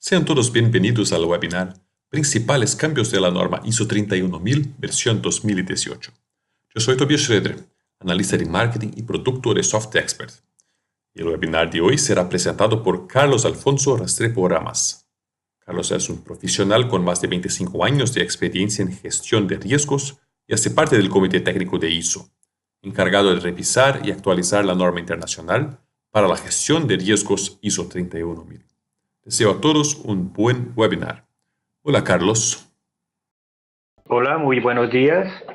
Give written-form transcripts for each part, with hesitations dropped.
Sean todos bienvenidos al webinar Principales cambios de la norma ISO 31000 versión 2018. Yo soy Tobias Schroeder, analista de marketing y producto de Soft Expert. Y el webinar de hoy será presentado por Carlos Alfonso Restrepo Ramas. Carlos es un profesional con más de 25 años de experiencia en gestión de riesgos y hace parte del Comité Técnico de ISO, encargado de revisar y actualizar la norma internacional para la gestión de riesgos ISO 31000. Deseo a todos un buen webinar. Hola, Carlos. Hola, muy buenos días.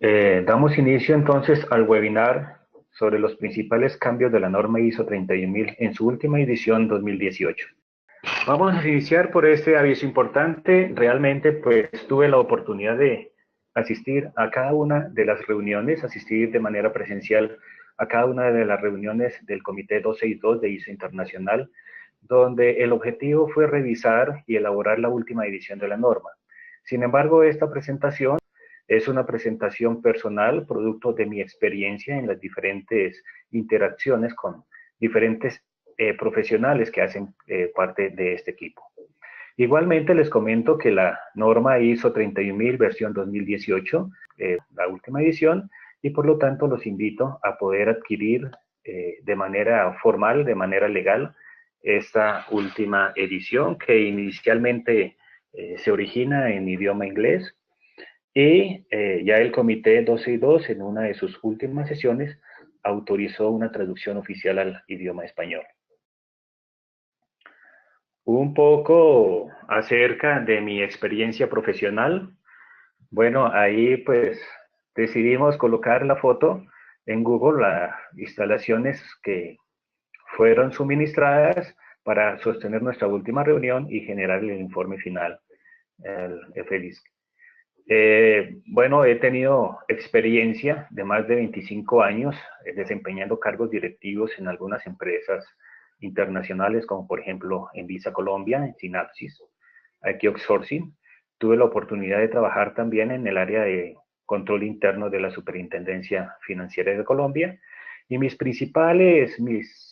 Damos inicio entonces al webinar sobre los principales cambios de la norma ISO 31000 en su última edición 2018. Vamos a iniciar por este aviso importante. Realmente pues tuve la oportunidad de asistir a cada una de las reuniones, asistir de manera presencial a cada una de las reuniones del Comité 262 de ISO Internacional, donde el objetivo fue revisar y elaborar la última edición de la norma. Sin embargo, esta presentación es una presentación personal, producto de mi experiencia en las diferentes interacciones con diferentes profesionales que hacen parte de este equipo. Igualmente les comento que la norma ISO 31000 versión 2018, la última edición, y por lo tanto los invito a poder adquirir de manera formal, de manera legal, esta última edición que inicialmente se origina en idioma inglés y ya el Comité 12.2 en una de sus últimas sesiones autorizó una traducción oficial al idioma español. Un poco acerca de mi experiencia profesional. Bueno, ahí pues decidimos colocar la foto en Google, las instalaciones que fueron suministradas para sostener nuestra última reunión y generar el informe final, el FDISC. Bueno, he tenido experiencia de más de 25 años desempeñando cargos directivos en algunas empresas internacionales, como por ejemplo en Visa Colombia, en Synapsis, aquí Outsourcing. Tuve la oportunidad de trabajar también en el área de control interno de la Superintendencia Financiera de Colombia, y mis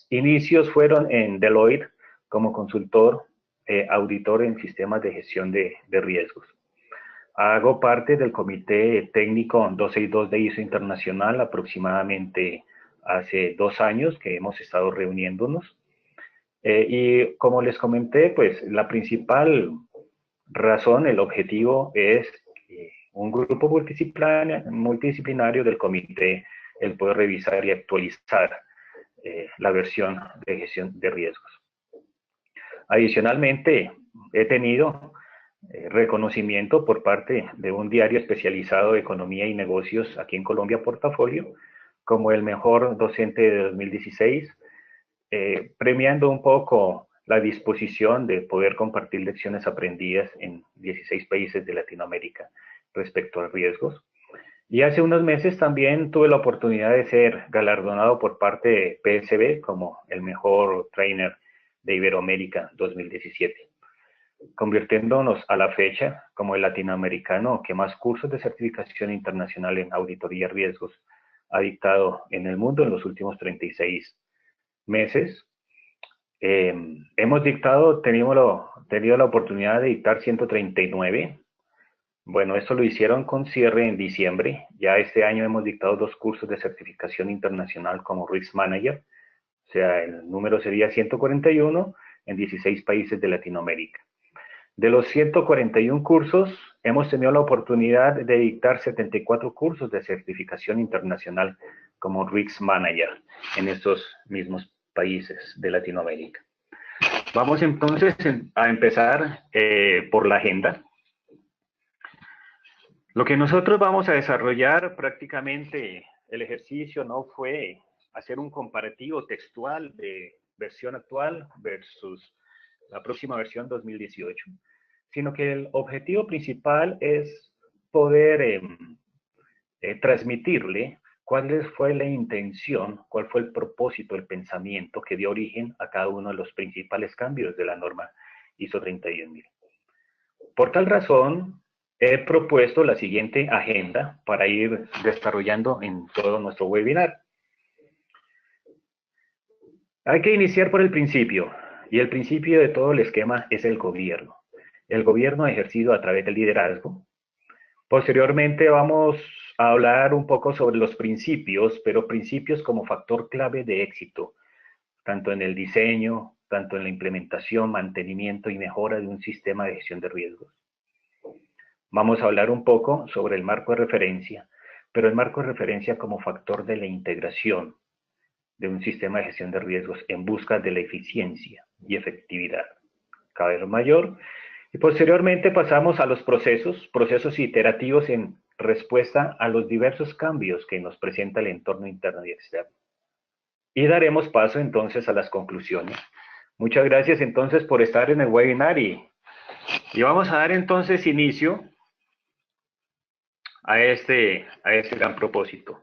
inicios fueron en Deloitte como consultor, auditor en sistemas de gestión de riesgos. Hago parte del Comité Técnico 262 de ISO Internacional aproximadamente hace 2 años que hemos estado reuniéndonos. Y como les comenté, pues la principal razón, el objetivo es un grupo multidisciplinario del comité, el poder revisar y actualizar la versión de gestión de riesgos. Adicionalmente, he tenido reconocimiento por parte de un diario especializado de economía y negocios aquí en Colombia, Portafolio, como el mejor docente de 2016, premiando un poco la disposición de poder compartir lecciones aprendidas en 16 países de Latinoamérica respecto a riesgos. Y hace unos meses también tuve la oportunidad de ser galardonado por parte de PSB como el mejor trainer de Iberoamérica 2017, convirtiéndonos a la fecha como el latinoamericano que más cursos de certificación internacional en auditoría y riesgos ha dictado en el mundo en los últimos 36 meses. Hemos tenido la oportunidad de dictar 139. Bueno, esto lo hicieron con cierre en diciembre. Ya este año hemos dictado 2 cursos de certificación internacional como Risk Manager. O sea, el número sería 141 en 16 países de Latinoamérica. De los 141 cursos, hemos tenido la oportunidad de dictar 74 cursos de certificación internacional como Risk Manager en estos mismos países de Latinoamérica. Vamos entonces a empezar por la agenda. Lo que nosotros vamos a desarrollar prácticamente, el ejercicio no fue hacer un comparativo textual de versión actual versus la próxima versión 2018, sino que el objetivo principal es poder transmitirle cuál fue la intención, cuál fue el propósito, el pensamiento que dio origen a cada uno de los principales cambios de la norma ISO 31000. Por tal razón, he propuesto la siguiente agenda para ir desarrollando en todo nuestro webinar. Hay que iniciar por el principio. Y el principio de todo el esquema es el gobierno. El gobierno ejercido a través del liderazgo. Posteriormente vamos a hablar un poco sobre los principios, pero principios como factor clave de éxito, tanto en el diseño, tanto en la implementación, mantenimiento y mejora de un sistema de gestión de riesgos. Vamos a hablar un poco sobre el marco de referencia, pero el marco de referencia como factor de la integración de un sistema de gestión de riesgos en busca de la eficiencia y efectividad cada vez mayor. Y posteriormente pasamos a los procesos iterativos en respuesta a los diversos cambios que nos presenta el entorno interno y externo. Y daremos paso entonces a las conclusiones. Muchas gracias entonces por estar en el webinar y vamos a dar entonces inicio a este gran propósito.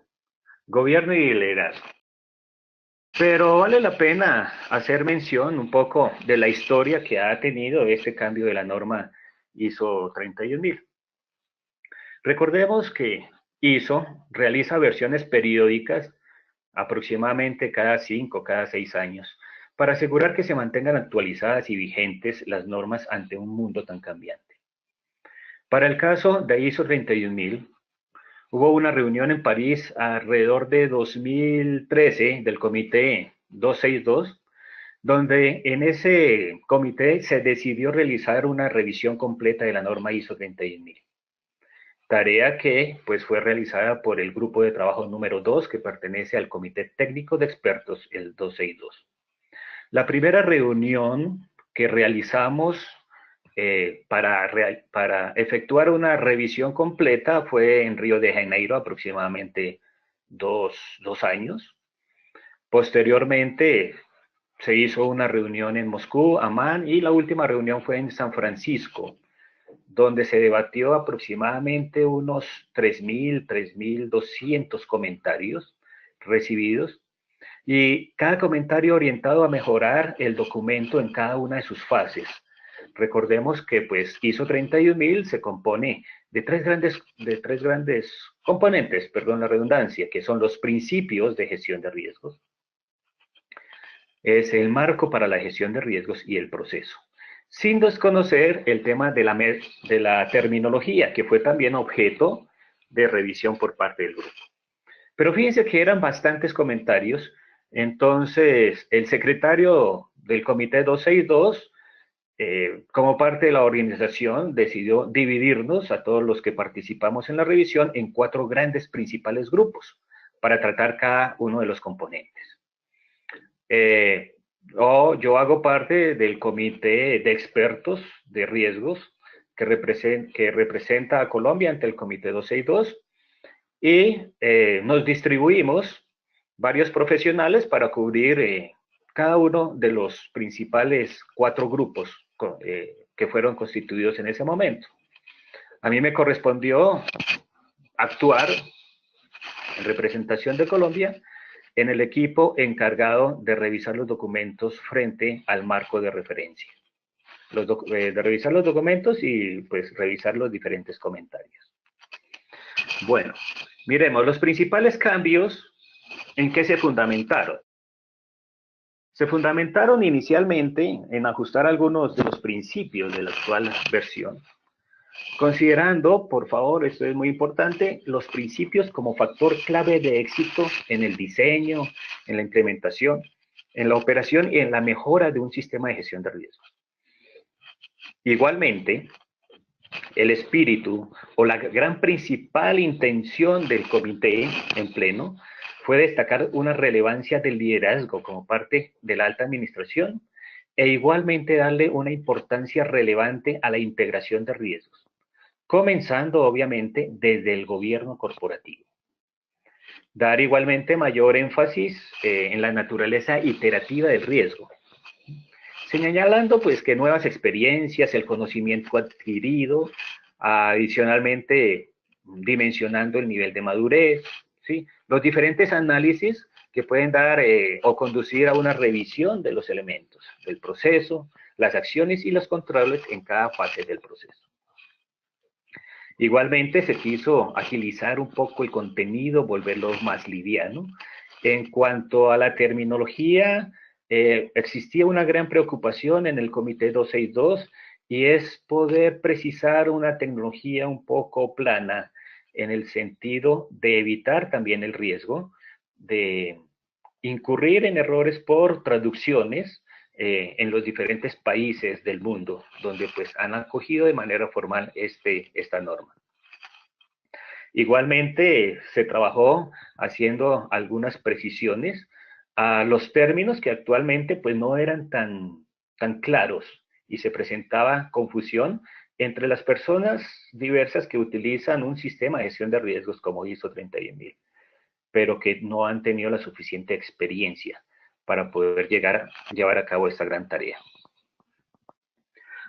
Gobierno y liderazgo. Pero vale la pena hacer mención un poco de la historia que ha tenido este cambio de la norma ISO 31000. Recordemos que ISO realiza versiones periódicas aproximadamente cada 5, cada 6 años, para asegurar que se mantengan actualizadas y vigentes las normas ante un mundo tan cambiante. Para el caso de ISO 31000, hubo una reunión en París alrededor de 2013 del Comité 262, donde en ese comité se decidió realizar una revisión completa de la norma ISO 31000. Tarea que pues fue realizada por el grupo de trabajo número 2 que pertenece al Comité Técnico de Expertos, el 262. La primera reunión que realizamos para efectuar una revisión completa fue en Río de Janeiro, aproximadamente dos años. Posteriormente se hizo una reunión en Moscú, Amán, y la última reunión fue en San Francisco, donde se debatió aproximadamente unos 3.200 comentarios recibidos, y cada comentario orientado a mejorar el documento en cada una de sus fases. Recordemos que pues ISO 31000 se compone de tres grandes componentes, perdón la redundancia, que son los principios de gestión de riesgos, es el marco para la gestión de riesgos y el proceso, sin desconocer el tema de la terminología, que fue también objeto de revisión por parte del grupo. Pero fíjense que eran bastantes comentarios, entonces el secretario del Comité 262, como parte de la organización, decidió dividirnos a todos los que participamos en la revisión en 4 grandes principales grupos para tratar cada uno de los componentes. Yo hago parte del comité de expertos de riesgos que representa a Colombia ante el comité 262 y nos distribuimos varios profesionales para cubrir cada uno de los principales 4 grupos que fueron constituidos en ese momento. A mí me correspondió actuar en representación de Colombia en el equipo encargado de revisar los documentos frente al marco de referencia. De revisar los documentos y pues revisar los diferentes comentarios. Bueno, miremos los principales cambios en que se fundamentaron. Se fundamentaron inicialmente en ajustar algunos de los principios de la actual versión, considerando, por favor, esto es muy importante, los principios como factor clave de éxito en el diseño, en la implementación, en la operación y en la mejora de un sistema de gestión de riesgos. Igualmente, el espíritu o la gran principal intención del comité en pleno fue destacar una relevancia del liderazgo como parte de la alta administración e igualmente darle una importancia relevante a la integración de riesgos, comenzando obviamente desde el gobierno corporativo. Dar igualmente mayor énfasis en la naturaleza iterativa del riesgo, señalando pues que nuevas experiencias, el conocimiento adquirido, adicionalmente dimensionando el nivel de madurez, ¿sí? Los diferentes análisis que pueden dar o conducir a una revisión de los elementos, del proceso, las acciones y los controles en cada fase del proceso. Igualmente se quiso agilizar un poco el contenido, volverlo más liviano. En cuanto a la terminología, existía una gran preocupación en el Comité 262 y es poder precisar una tecnología un poco plana en el sentido de evitar también el riesgo de incurrir en errores por traducciones en los diferentes países del mundo donde pues han acogido de manera formal esta norma. Igualmente se trabajó haciendo algunas precisiones a los términos que actualmente pues no eran tan claros y se presentaba confusión entre las personas diversas que utilizan un sistema de gestión de riesgos como ISO 31000, pero que no han tenido la suficiente experiencia para poder llevar a cabo esta gran tarea.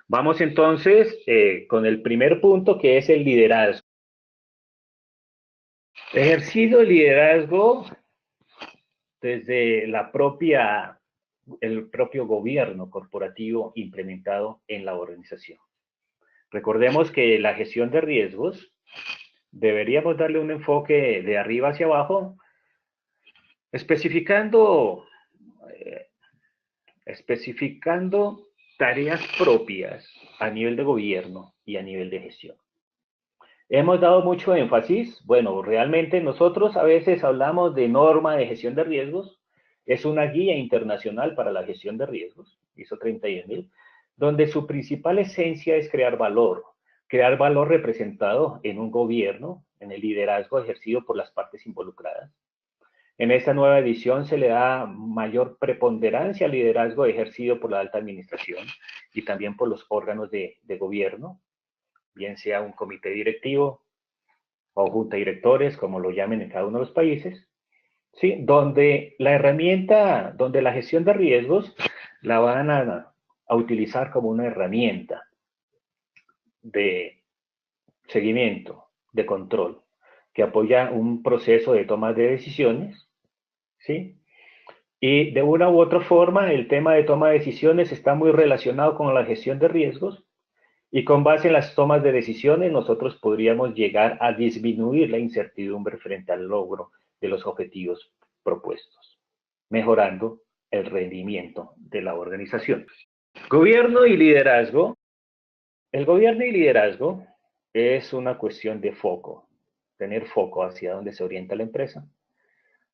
Vamos entonces con el primer punto, que es el liderazgo. Ejercido el liderazgo desde el propio gobierno corporativo implementado en la organización. Recordemos que la gestión de riesgos deberíamos darle un enfoque de arriba hacia abajo, especificando tareas propias a nivel de gobierno y a nivel de gestión. Hemos dado mucho énfasis, bueno, realmente nosotros a veces hablamos de norma de gestión de riesgos, es una guía internacional para la gestión de riesgos, ISO 31000, donde su principal esencia es crear valor representado en un gobierno, en el liderazgo ejercido por las partes involucradas. En esta nueva edición se le da mayor preponderancia al liderazgo ejercido por la alta administración y también por los órganos de gobierno, bien sea un comité directivo o junta de directores, como lo llamen en cada uno de los países, ¿sí? Donde la gestión de riesgos la van a utilizar como una herramienta de seguimiento, de control, que apoya un proceso de toma de decisiones, ¿sí? Y de una u otra forma, el tema de toma de decisiones está muy relacionado con la gestión de riesgos, y con base en las tomas de decisiones, nosotros podríamos llegar a disminuir la incertidumbre frente al logro de los objetivos propuestos, mejorando el rendimiento de la organización. Gobierno y liderazgo. El gobierno y liderazgo es una cuestión de foco, tener foco hacia dónde se orienta la empresa.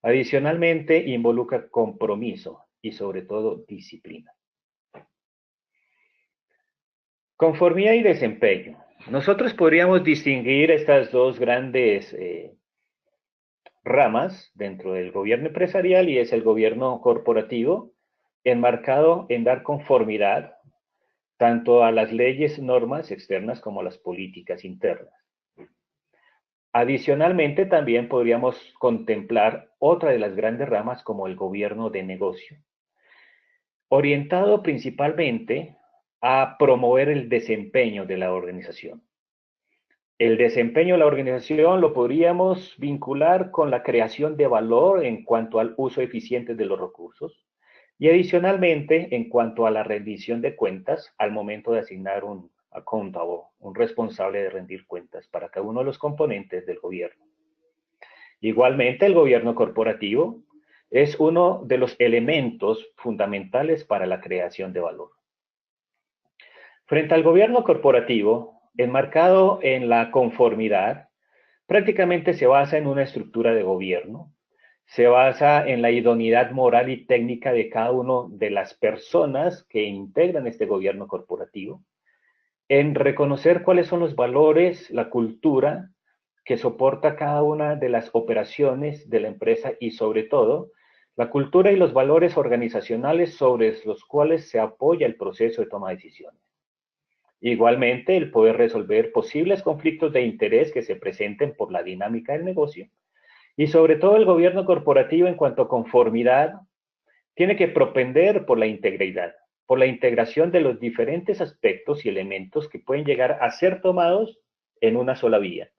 Adicionalmente, involucra compromiso y sobre todo disciplina. Conformidad y desempeño. Nosotros podríamos distinguir estas dos grandes ramas dentro del gobierno empresarial, y es el gobierno corporativo, enmarcado en dar conformidad tanto a las leyes, normas externas como a las políticas internas. Adicionalmente, también podríamos contemplar otra de las grandes ramas como el gobierno de negocio, orientado principalmente a promover el desempeño de la organización. El desempeño de la organización lo podríamos vincular con la creación de valor en cuanto al uso eficiente de los recursos y adicionalmente en cuanto a la rendición de cuentas al momento de asignar un accountable, un responsable de rendir cuentas para cada uno de los componentes del gobierno. Igualmente, el gobierno corporativo es uno de los elementos fundamentales para la creación de valor. Frente al gobierno corporativo, enmarcado en la conformidad, prácticamente se basa en una estructura de gobierno, se basa en la idoneidad moral y técnica de cada una de las personas que integran este gobierno corporativo, en reconocer cuáles son los valores, la cultura que soporta cada una de las operaciones de la empresa y sobre todo, la cultura y los valores organizacionales sobre los cuales se apoya el proceso de toma de decisiones. Igualmente, el poder resolver posibles conflictos de interés que se presenten por la dinámica del negocio. Y sobre todo, el gobierno corporativo, en cuanto a conformidad, tiene que propender por la integridad, por la integración de los diferentes aspectos y elementos que pueden llegar a ser tomados en una sola vía.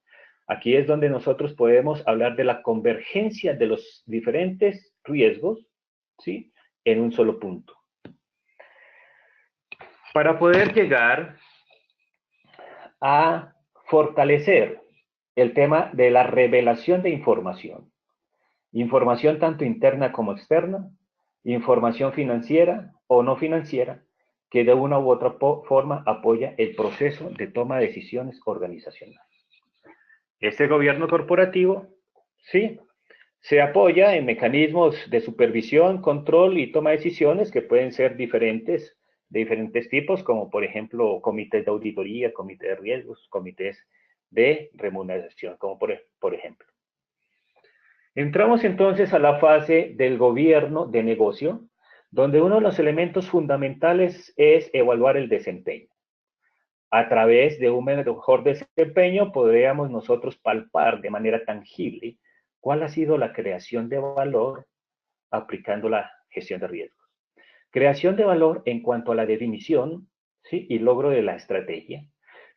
Aquí es donde nosotros podemos hablar de la convergencia de los diferentes riesgos, ¿sí?, en un solo punto. Para poder llegar a fortalecer el tema de la revelación de información tanto interna como externa, información financiera o no financiera que de una u otra forma apoya el proceso de toma de decisiones organizacionales. Este gobierno corporativo, sí, se apoya en mecanismos de supervisión, control y toma de decisiones que pueden ser diferentes, de diferentes tipos, como por ejemplo comités de auditoría, comités de riesgos, comités de remuneración, como por ejemplo. Entramos entonces a la fase del gobierno de negocio, donde uno de los elementos fundamentales es evaluar el desempeño. A través de un mejor desempeño podríamos nosotros palpar de manera tangible cuál ha sido la creación de valor aplicando la gestión de riesgos. Creación de valor en cuanto a la definición, ¿sí?, y logro de la estrategia.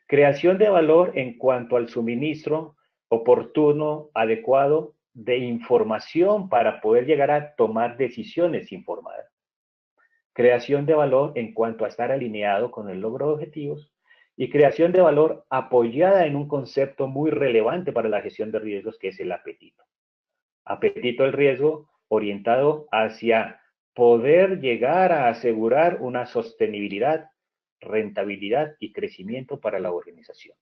Creación de valor en cuanto al suministro oportuno, adecuado de información para poder llegar a tomar decisiones informadas. Creación de valor en cuanto a estar alineado con el logro de objetivos y creación de valor apoyada en un concepto muy relevante para la gestión de riesgos, que es el apetito. Apetito del riesgo orientado hacia poder llegar a asegurar una sostenibilidad, rentabilidad y crecimiento para la organización.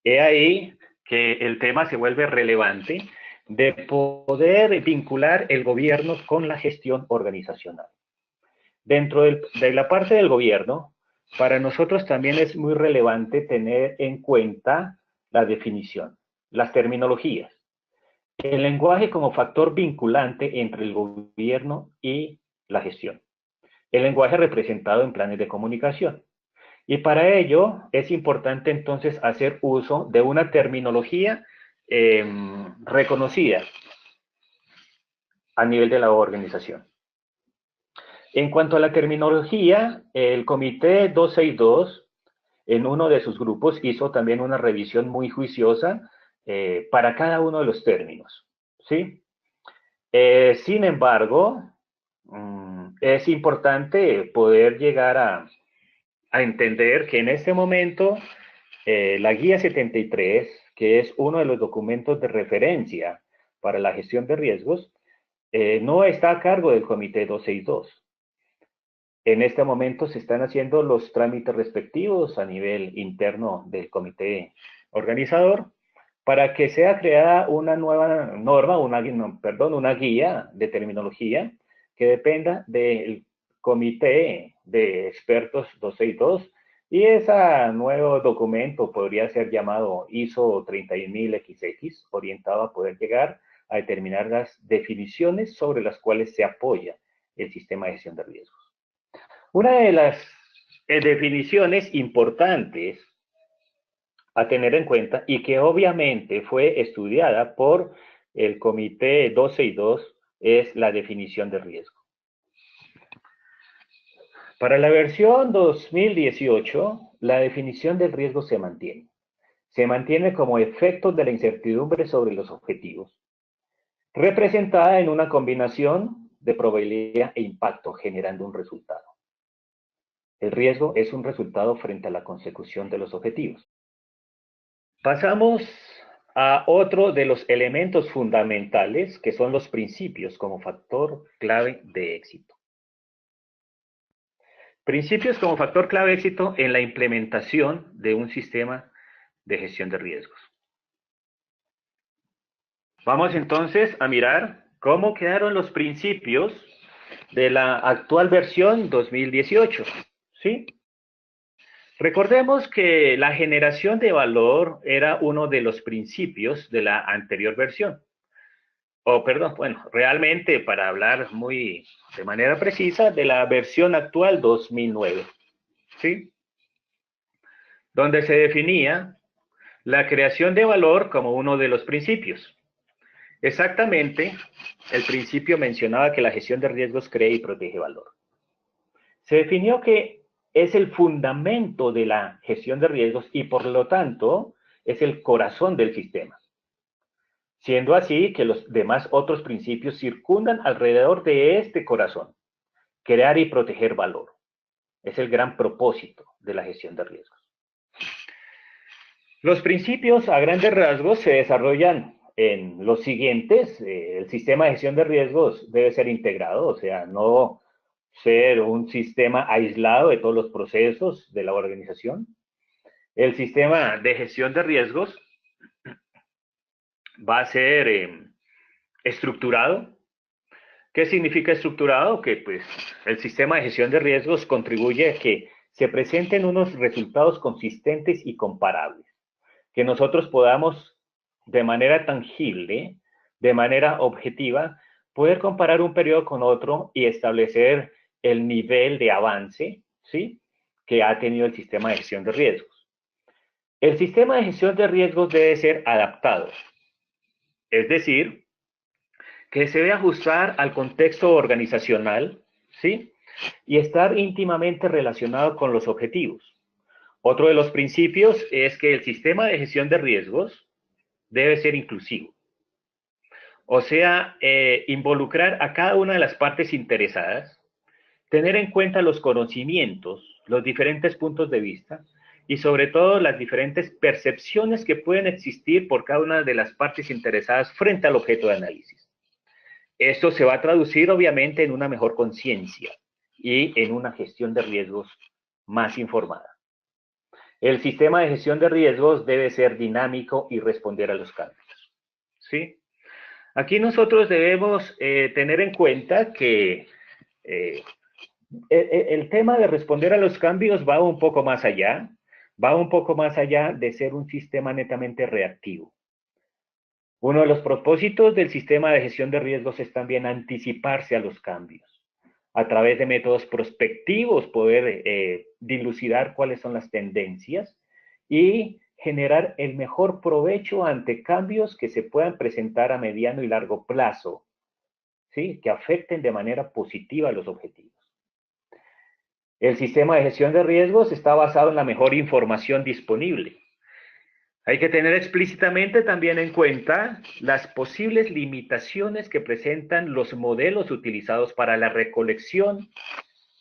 He ahí que el tema se vuelve relevante de poder vincular el gobierno con la gestión organizacional. Dentro de la parte del gobierno, para nosotros también es muy relevante tener en cuenta la definición, las terminologías, el lenguaje como factor vinculante entre el gobierno y la gestión, el lenguaje representado en planes de comunicación. Y para ello es importante entonces hacer uso de una terminología reconocida a nivel de la organización. En cuanto a la terminología, el Comité 262, en uno de sus grupos, hizo también una revisión muy juiciosa para cada uno de los términos, ¿sí? Sin embargo, es importante poder llegar a entender que en este momento la Guía 73, que es uno de los documentos de referencia para la gestión de riesgos, no está a cargo del Comité 262. En este momento se están haciendo los trámites respectivos a nivel interno del comité organizador para que sea creada una nueva norma, una guía de terminología que dependa del comité de expertos 262, y ese nuevo documento podría ser llamado ISO 31000XX, orientado a poder llegar a determinar las definiciones sobre las cuales se apoya el sistema de gestión de riesgos. Una de las definiciones importantes a tener en cuenta y que obviamente fue estudiada por el Comité 262 es la definición de riesgo. Para la versión 2018, la definición del riesgo se mantiene. Se mantiene como efectos de la incertidumbre sobre los objetivos, representada en una combinación de probabilidad e impacto generando un resultado. El riesgo es un resultado frente a la consecución de los objetivos. Pasamos a otro de los elementos fundamentales, que son los principios como factor clave de éxito. Principios como factor clave de éxito en la implementación de un sistema de gestión de riesgos. Vamos entonces a mirar cómo quedaron los principios de la actual versión 2018, ¿sí? Recordemos que la generación de valor era uno de los principios de la anterior versión. Realmente para hablar de manera precisa, de la versión actual 2009, ¿sí? Donde se definía la creación de valor como uno de los principios. Exactamente, el principio mencionaba que la gestión de riesgos crea y protege valor. Se definió que es el fundamento de la gestión de riesgos y por lo tanto es el corazón del sistema. Siendo así que los demás otros principios circundan alrededor de este corazón, crear y proteger valor. Es el gran propósito de la gestión de riesgos. Los principios a grandes rasgos se desarrollan en los siguientes. El sistema de gestión de riesgos debe ser integrado, o sea, no ser un sistema aislado de todos los procesos de la organización. El sistema de gestión de riesgos va a ser estructurado. ¿Qué significa estructurado? Que pues el sistema de gestión de riesgos contribuye a que se presenten unos resultados consistentes y comparables, que nosotros podamos de manera tangible, de manera objetiva, poder comparar un periodo con otro y establecer el nivel de avance, ¿sí?, que ha tenido el sistema de gestión de riesgos. El sistema de gestión de riesgos debe ser adaptado, es decir, que se debe ajustar al contexto organizacional, ¿sí?, y estar íntimamente relacionado con los objetivos. Otro de los principios es que el sistema de gestión de riesgos debe ser inclusivo. O sea, involucrar a cada una de las partes interesadas, tener en cuenta los conocimientos, los diferentes puntos de vista y sobre todo las diferentes percepciones que pueden existir por cada una de las partes interesadas frente al objeto de análisis. Esto se va a traducir obviamente en una mejor conciencia y en una gestión de riesgos más informada. El sistema de gestión de riesgos debe ser dinámico y responder a los cambios, ¿sí? Aquí nosotros debemos tener en cuenta que el tema de responder a los cambios va un poco más allá, de ser un sistema netamente reactivo. Uno de los propósitos del sistema de gestión de riesgos es también anticiparse a los cambios. A través de métodos prospectivos poder dilucidar cuáles son las tendencias y generar el mejor provecho ante cambios que se puedan presentar a mediano y largo plazo, ¿sí?, que afecten de manera positiva a los objetivos. El sistema de gestión de riesgos está basado en la mejor información disponible. Hay que tener explícitamente también en cuenta las posibles limitaciones que presentan los modelos utilizados para la recolección,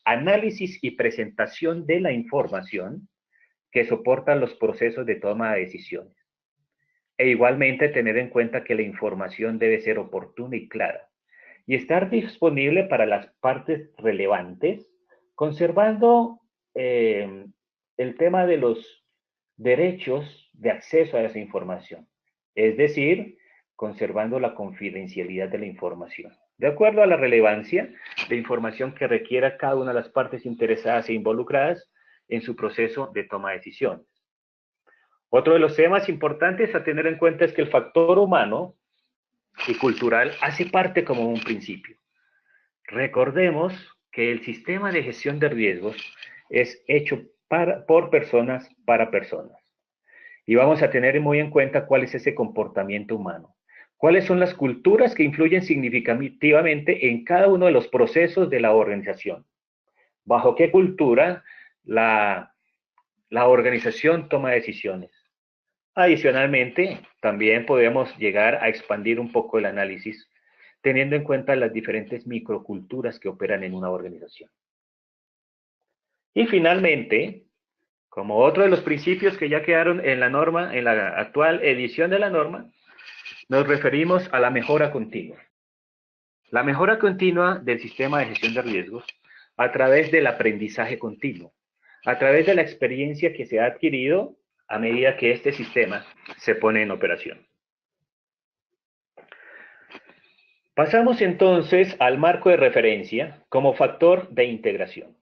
análisis y presentación de la información que soportan los procesos de toma de decisiones. E igualmente tener en cuenta que la información debe ser oportuna y clara y estar disponible para las partes relevantes, conservando el tema de los derechos de acceso a esa información, es decir, conservando la confidencialidad de la información, de acuerdo a la relevancia de información que requiera cada una de las partes interesadas e involucradas en su proceso de toma de decisiones. Otro de los temas importantes a tener en cuenta es que el factor humano y cultural hace parte como un principio. Recordemos que el sistema de gestión de riesgos es hecho por personas para personas. Y vamos a tener muy en cuenta cuál es ese comportamiento humano. ¿Cuáles son las culturas que influyen significativamente en cada uno de los procesos de la organización? ¿Bajo qué cultura la organización toma decisiones? Adicionalmente, también podemos llegar a expandir un poco el análisis teniendo en cuenta las diferentes microculturas que operan en una organización. Y finalmente, como otro de los principios que ya quedaron en la norma, en la actual edición de la norma, nos referimos a la mejora continua. La mejora continua del sistema de gestión de riesgos a través del aprendizaje continuo, a través de la experiencia que se ha adquirido a medida que este sistema se pone en operación. Pasamos entonces al marco de referencia como factor de integración.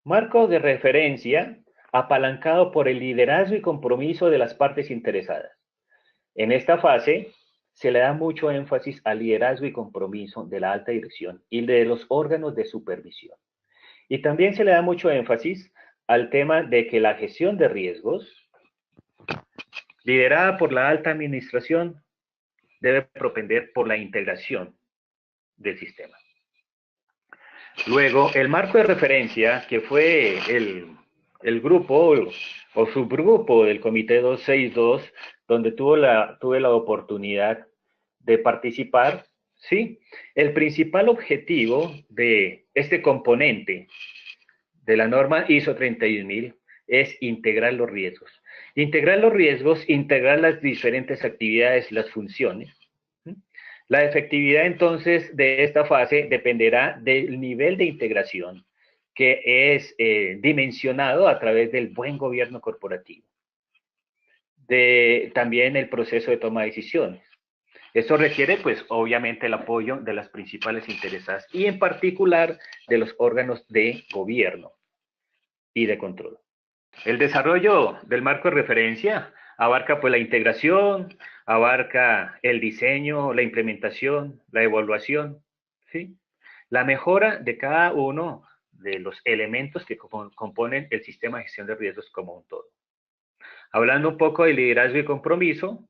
Marco de referencia apalancado por el liderazgo y compromiso de las partes interesadas. En esta fase se le da mucho énfasis al liderazgo y compromiso de la alta dirección y de los órganos de supervisión. Y también se le da mucho énfasis al tema de que la gestión de riesgos, liderada por la alta administración, debe propender por la integración del sistema. Luego, el marco de referencia, que fue el grupo o subgrupo del Comité 262, donde tuve la oportunidad de participar, ¿sí? El principal objetivo de este componente de la norma ISO 31000 es integrar los riesgos. Integrar los riesgos, integrar las diferentes actividades, las funciones. La efectividad entonces de esta fase dependerá del nivel de integración que es dimensionado a través del buen gobierno corporativo, de también el proceso de toma de decisiones. Esto requiere, pues, obviamente el apoyo de las principales interesadas y en particular de los órganos de gobierno y de control. El desarrollo del marco de referencia abarca, pues, la integración, abarca el diseño, la implementación, la evaluación, ¿sí? La mejora de cada uno de los elementos que componen el sistema de gestión de riesgos como un todo. Hablando un poco de liderazgo y compromiso,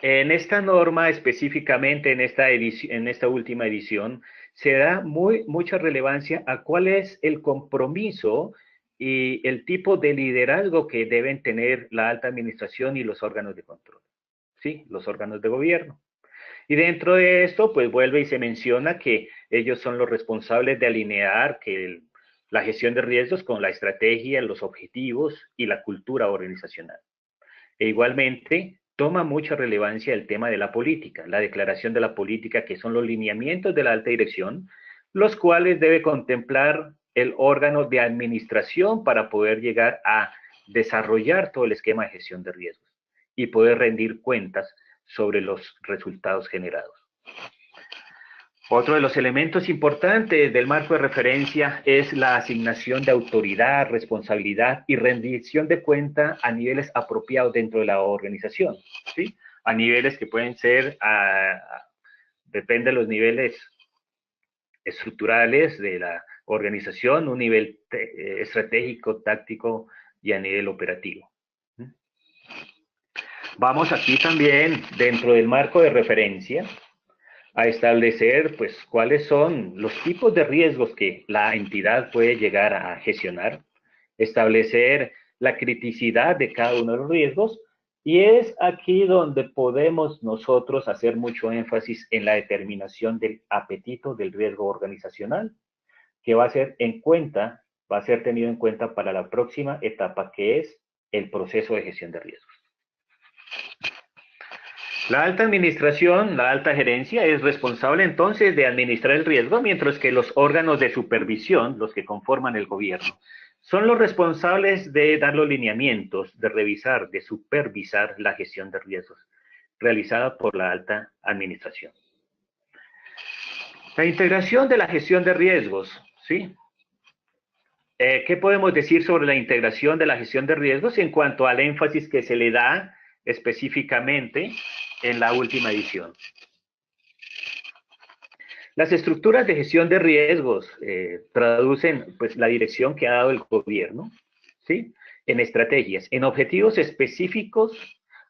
en esta norma específicamente, en esta última edición, se da mucha relevancia a cuál es el compromiso y el tipo de liderazgo que deben tener la alta administración y los órganos de control, ¿sí? Los órganos de gobierno. Y dentro de esto, pues vuelve y se menciona que ellos son los responsables de alinear la gestión de riesgos con la estrategia, los objetivos y la cultura organizacional. E igualmente, toma mucha relevancia el tema de la política, la declaración de la política, que son los lineamientos de la alta dirección, los cuales debe contemplar el órgano de administración para poder llegar a desarrollar todo el esquema de gestión de riesgos y poder rendir cuentas sobre los resultados generados. Otro de los elementos importantes del marco de referencia es la asignación de autoridad, responsabilidad y rendición de cuenta a niveles apropiados dentro de la organización, ¿sí? A niveles que pueden ser, depende de los niveles estructurales de la organización, un nivel estratégico, táctico y a nivel operativo. Vamos aquí también, dentro del marco de referencia, a establecer, pues, cuáles son los tipos de riesgos que la entidad puede llegar a gestionar, establecer la criticidad de cada uno de los riesgos, y es aquí donde podemos nosotros hacer mucho énfasis en la determinación del apetito del riesgo organizacional, que va a ser tenido en cuenta para la próxima etapa, que es el proceso de gestión de riesgos. La alta administración, la alta gerencia, es responsable entonces de administrar el riesgo, mientras que los órganos de supervisión, los que conforman el gobierno, son los responsables de dar los lineamientos, de revisar, de supervisar la gestión de riesgos realizada por la alta administración. La integración de la gestión de riesgos, ¿sí? ¿Qué podemos decir sobre la integración de la gestión de riesgos en cuanto al énfasis que se le da específicamente en la última edición? Las estructuras de gestión de riesgos traducen, pues, la dirección que ha dado el gobierno, ¿sí? En estrategias, en objetivos específicos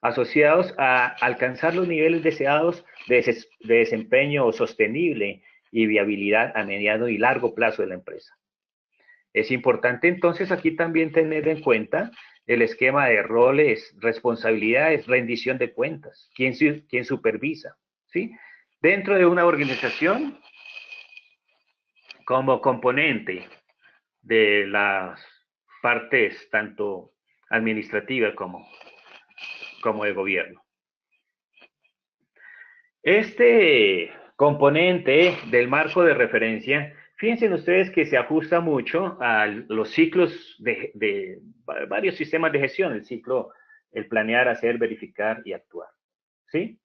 asociados a alcanzar los niveles deseados de desempeño sostenible y viabilidad a mediano y largo plazo de la empresa. Es importante entonces aquí también tener en cuenta el esquema de roles, responsabilidades, rendición de cuentas, quién supervisa, ¿sí? Dentro de una organización, como componente de las partes tanto administrativas como de gobierno. Este componente del marco de referencia, fíjense ustedes que se ajusta mucho a los ciclos de varios sistemas de gestión, el ciclo, el planear, hacer, verificar y actuar, ¿sí?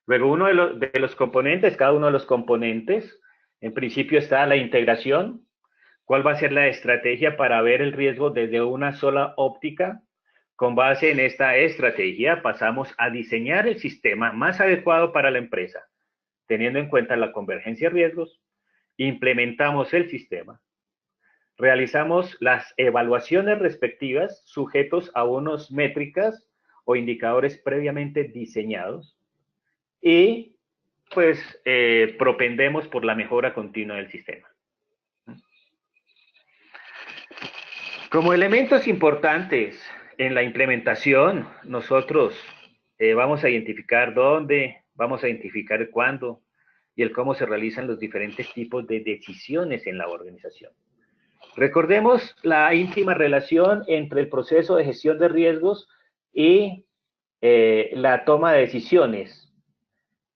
Luego, de los componentes, cada uno de los componentes, en principio está la integración. ¿Cuál va a ser la estrategia para ver el riesgo desde una sola óptica? Con base en esta estrategia, pasamos a diseñar el sistema más adecuado para la empresa, teniendo en cuenta la convergencia de riesgos. Implementamos el sistema, realizamos las evaluaciones respectivas sujetos a unas métricas o indicadores previamente diseñados y, pues, propendemos por la mejora continua del sistema. Como elementos importantes en la implementación, nosotros vamos a identificar dónde, vamos a identificar cuándo y el cómo se realizan los diferentes tipos de decisiones en la organización. Recordemos la íntima relación entre el proceso de gestión de riesgos y la toma de decisiones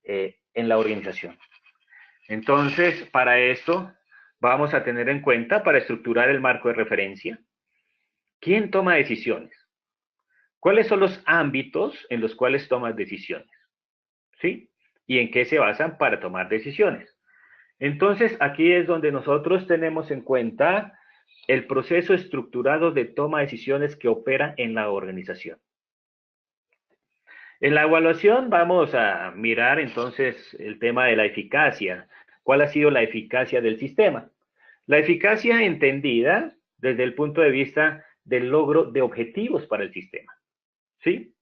en la organización. Entonces, para esto vamos a tener en cuenta, para estructurar el marco de referencia, ¿quién toma decisiones? ¿Cuáles son los ámbitos en los cuales tomas decisiones? ¿Sí? ¿Y en qué se basan para tomar decisiones? Entonces, aquí es donde nosotros tenemos en cuenta el proceso estructurado de toma de decisiones que opera en la organización. En la evaluación vamos a mirar entonces el tema de la eficacia. ¿Cuál ha sido la eficacia del sistema? La eficacia entendida desde el punto de vista del logro de objetivos para el sistema. ¿Sí?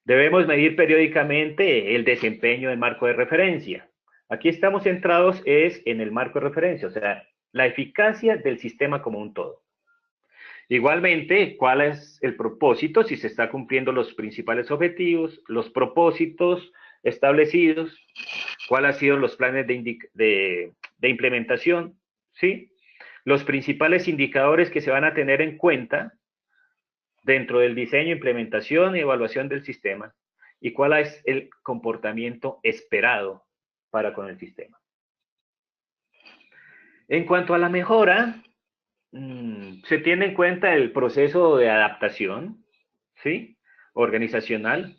Debemos medir periódicamente el desempeño del marco de referencia. Aquí estamos centrados es en el marco de referencia, o sea, la eficacia del sistema como un todo. Igualmente, ¿cuál es el propósito? Si se está cumpliendo los principales objetivos, los propósitos establecidos, cuáles han sido los planes de implementación, ¿sí? Los principales indicadores que se van a tener en cuenta dentro del diseño, implementación y evaluación del sistema, y cuál es el comportamiento esperado para con el sistema. En cuanto a la mejora, se tiene en cuenta el proceso de adaptación, ¿sí? Organizacional.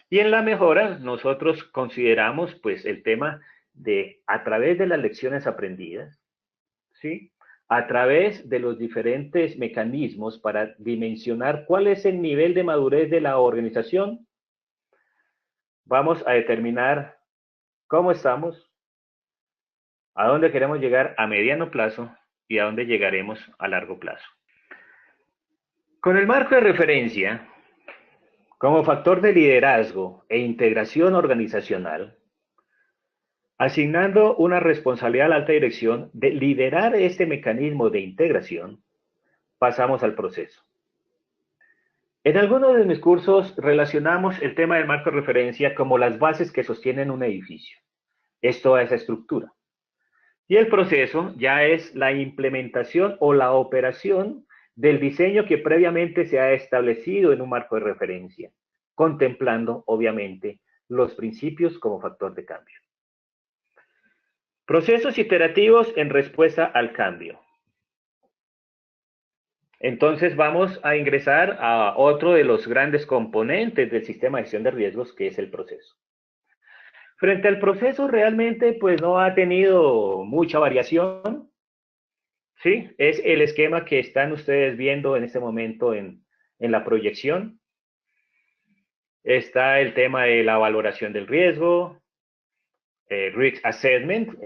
Y en la mejora, nosotros consideramos, pues, el tema de, a través de las lecciones aprendidas, ¿sí? A través de los diferentes mecanismos para dimensionar cuál es el nivel de madurez de la organización, vamos a determinar cómo estamos, a dónde queremos llegar a mediano plazo y a dónde llegaremos a largo plazo. Con el marco de referencia, como factor de liderazgo e integración organizacional, asignando una responsabilidad a la alta dirección de liderar este mecanismo de integración, pasamos al proceso. En algunos de mis cursos relacionamos el tema del marco de referencia como las bases que sostienen un edificio. Es toda esa estructura. Y el proceso ya es la implementación o la operación del diseño que previamente se ha establecido en un marco de referencia, contemplando, obviamente, los principios como factor de cambio. Procesos iterativos en respuesta al cambio. Entonces vamos a ingresar a otro de los grandes componentes del sistema de gestión de riesgos, que es el proceso. Frente al proceso, realmente pues no ha tenido mucha variación, ¿sí? Es el esquema que están ustedes viendo en este momento en la proyección. Está el tema de la valoración del riesgo, Risk Assessment,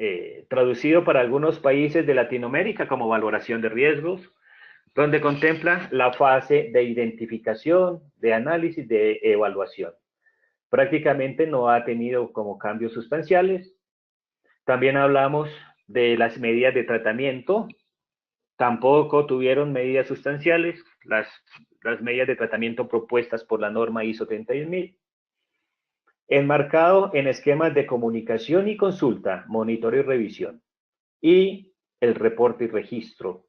traducido para algunos países de Latinoamérica como valoración de riesgos, donde contempla la fase de identificación, de análisis, de evaluación. Prácticamente no ha tenido como cambios sustanciales. También hablamos de las medidas de tratamiento. Tampoco tuvieron medidas sustanciales las medidas de tratamiento propuestas por la norma ISO 31000. Enmarcado en esquemas de comunicación y consulta, monitoreo y revisión. Y el reporte y registro.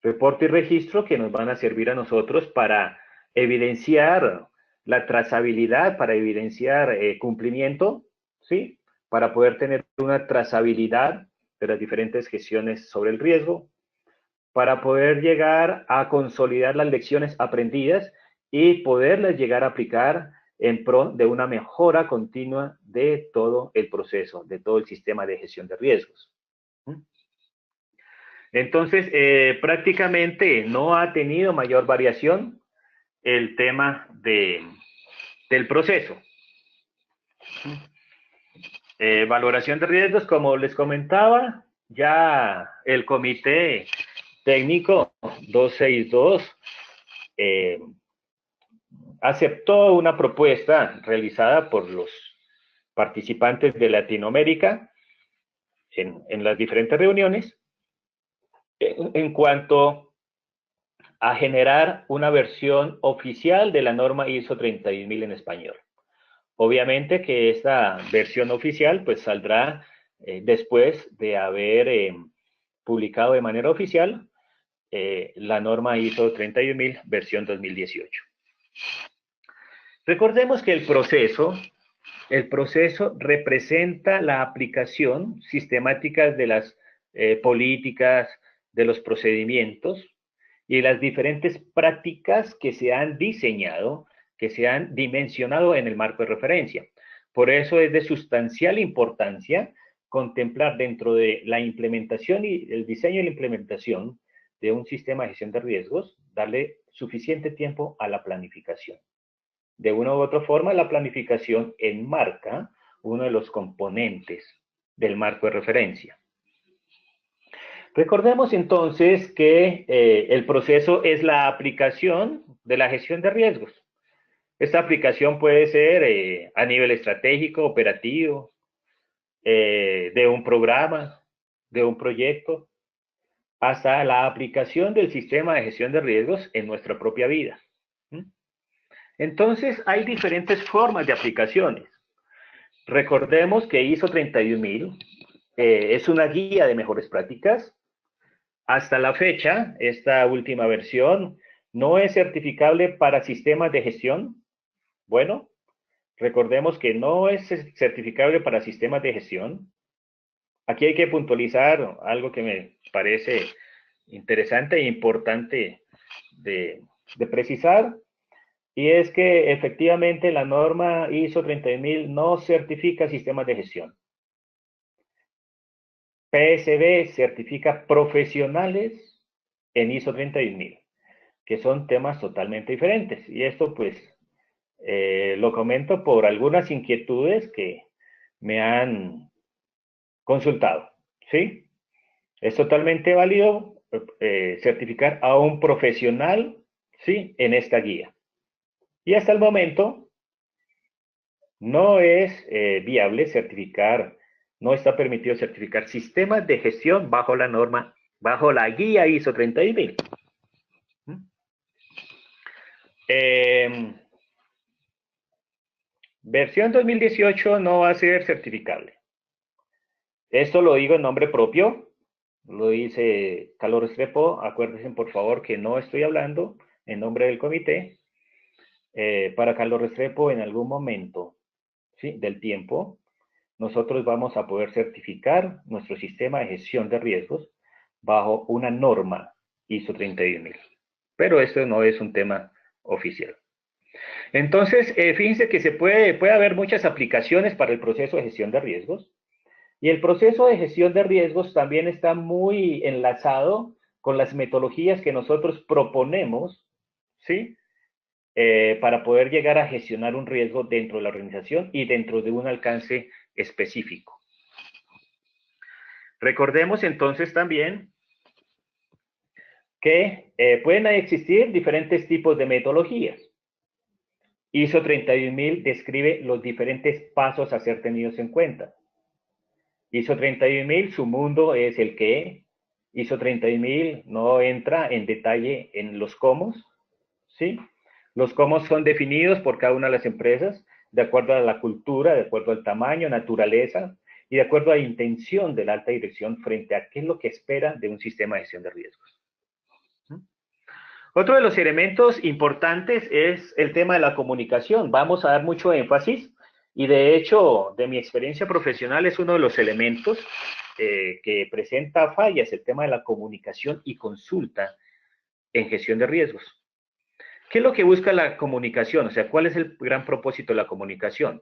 Reporte y registro que nos van a servir a nosotros para evidenciar la trazabilidad, para evidenciar cumplimiento, ¿sí? Para poder tener una trazabilidad de las diferentes gestiones sobre el riesgo, para poder llegar a consolidar las lecciones aprendidas y poderlas llegar a aplicar en pro de una mejora continua de todo el proceso, de todo el sistema de gestión de riesgos. Entonces, prácticamente no ha tenido mayor variación el tema del proceso. Valoración de riesgos, como les comentaba, ya el comité técnico 262 aceptó una propuesta realizada por los participantes de Latinoamérica en las diferentes reuniones en cuanto a generar una versión oficial de la norma ISO 31000 en español. Obviamente que esta versión oficial pues saldrá después de haber publicado de manera oficial la norma ISO 31000 versión 2018. Recordemos que el proceso representa la aplicación sistemática de las políticas, de los procedimientos y las diferentes prácticas que se han diseñado, que se han dimensionado en el marco de referencia. Por eso es de sustancial importancia contemplar dentro de la implementación y el diseño y la implementación de un sistema de gestión de riesgos, darle suficiente tiempo a la planificación. De una u otra forma, la planificación enmarca uno de los componentes del marco de referencia. Recordemos entonces que el proceso es la aplicación de la gestión de riesgos. Esta aplicación puede ser a nivel estratégico, operativo, de un programa, de un proyecto, hasta la aplicación del sistema de gestión de riesgos en nuestra propia vida. Entonces, hay diferentes formas de aplicaciones. Recordemos que ISO 31000 es una guía de mejores prácticas. Hasta la fecha, esta última versión no es certificable para sistemas de gestión. Bueno, recordemos que no es certificable para sistemas de gestión. Aquí hay que puntualizar algo que me parece interesante e importante de precisar, y es que efectivamente la norma ISO 31000 no certifica sistemas de gestión. PSB certifica profesionales en ISO 31000, que son temas totalmente diferentes. Y esto pues lo comento por algunas inquietudes que me han consultado, ¿sí? Es totalmente válido certificar a un profesional, ¿sí?, en esta guía. Y hasta el momento no es viable certificar, no está permitido certificar sistemas de gestión bajo la norma, bajo la guía ISO 31000. Versión 2018 no va a ser certificable. Esto lo digo en nombre propio, lo dice Carlos Restrepo. Acuérdense por favor que no estoy hablando en nombre del comité. Para Carlos Restrepo, en algún momento, ¿sí?, del tiempo, nosotros vamos a poder certificar nuestro sistema de gestión de riesgos bajo una norma ISO 31000. Pero esto no es un tema oficial. Entonces, fíjense que puede haber muchas aplicaciones para el proceso de gestión de riesgos. Y el proceso de gestión de riesgos también está muy enlazado con las metodologías que nosotros proponemos, ¿sí?, para poder llegar a gestionar un riesgo dentro de la organización y dentro de un alcance específico. Recordemos entonces también que pueden existir diferentes tipos de metodologías. ISO 31000 describe los diferentes pasos a ser tenidos en cuenta. ISO 31000, su mundo es el qué. ISO 31000 no entra en detalle en los cómo, ¿sí? Los cómo son definidos por cada una de las empresas de acuerdo a la cultura, de acuerdo al tamaño, naturaleza y de acuerdo a la intención de la alta dirección frente a qué es lo que espera de un sistema de gestión de riesgos. Otro de los elementos importantes es el tema de la comunicación. Vamos a dar mucho énfasis y de hecho, de mi experiencia profesional, es uno de los elementos que presenta fallas, el tema de la comunicación y consulta en gestión de riesgos. ¿Qué es lo que busca la comunicación? O sea, ¿cuál es el gran propósito de la comunicación?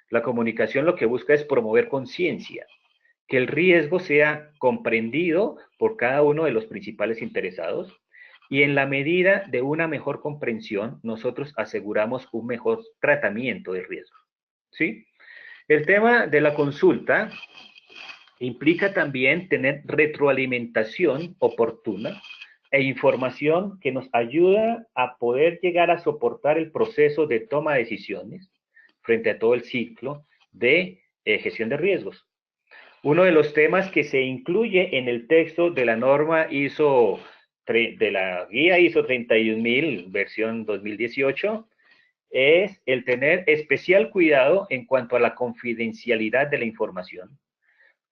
La comunicación lo que busca es promover conciencia, que el riesgo sea comprendido por cada uno de los principales interesados y en la medida de una mejor comprensión, nosotros aseguramos un mejor tratamiento del riesgo, ¿sí? El tema de la consulta implica también tener retroalimentación oportuna e información que nos ayuda a poder llegar a soportar el proceso de toma de decisiones frente a todo el ciclo de gestión de riesgos. Uno de los temas que se incluye en el texto de la norma ISO, de la guía ISO 31000, versión 2018, es el tener especial cuidado en cuanto a la confidencialidad de la información,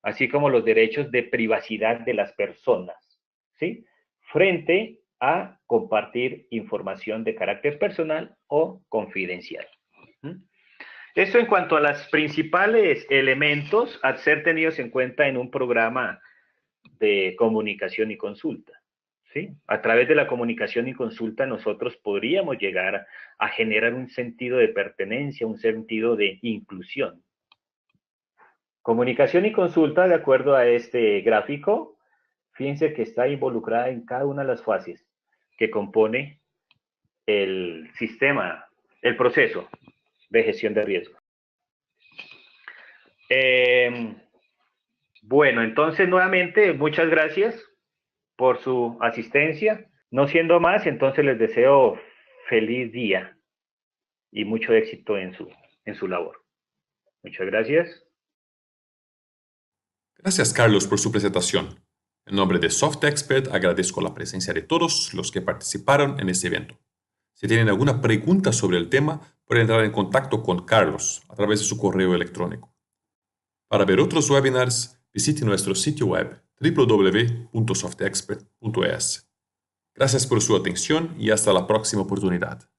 así como los derechos de privacidad de las personas, ¿sí?, frente a compartir información de carácter personal o confidencial. Esto en cuanto a los principales elementos a ser tenidos en cuenta en un programa de comunicación y consulta. ¿Sí? A través de la comunicación y consulta nosotros podríamos llegar a generar un sentido de pertenencia, un sentido de inclusión. Comunicación y consulta, de acuerdo a este gráfico, fíjense que está involucrada en cada una de las fases que compone el sistema, el proceso de gestión de riesgo. Bueno, entonces nuevamente muchas gracias por su asistencia. No siendo más, entonces les deseo feliz día y mucho éxito en su labor. Muchas gracias. Gracias, Carlos, por su presentación. En nombre de SoftExpert agradezco la presencia de todos los que participaron en este evento. Si tienen alguna pregunta sobre el tema, pueden entrar en contacto con Carlos a través de su correo electrónico. Para ver otros webinars, visite nuestro sitio web www.softexpert.es. Gracias por su atención y hasta la próxima oportunidad.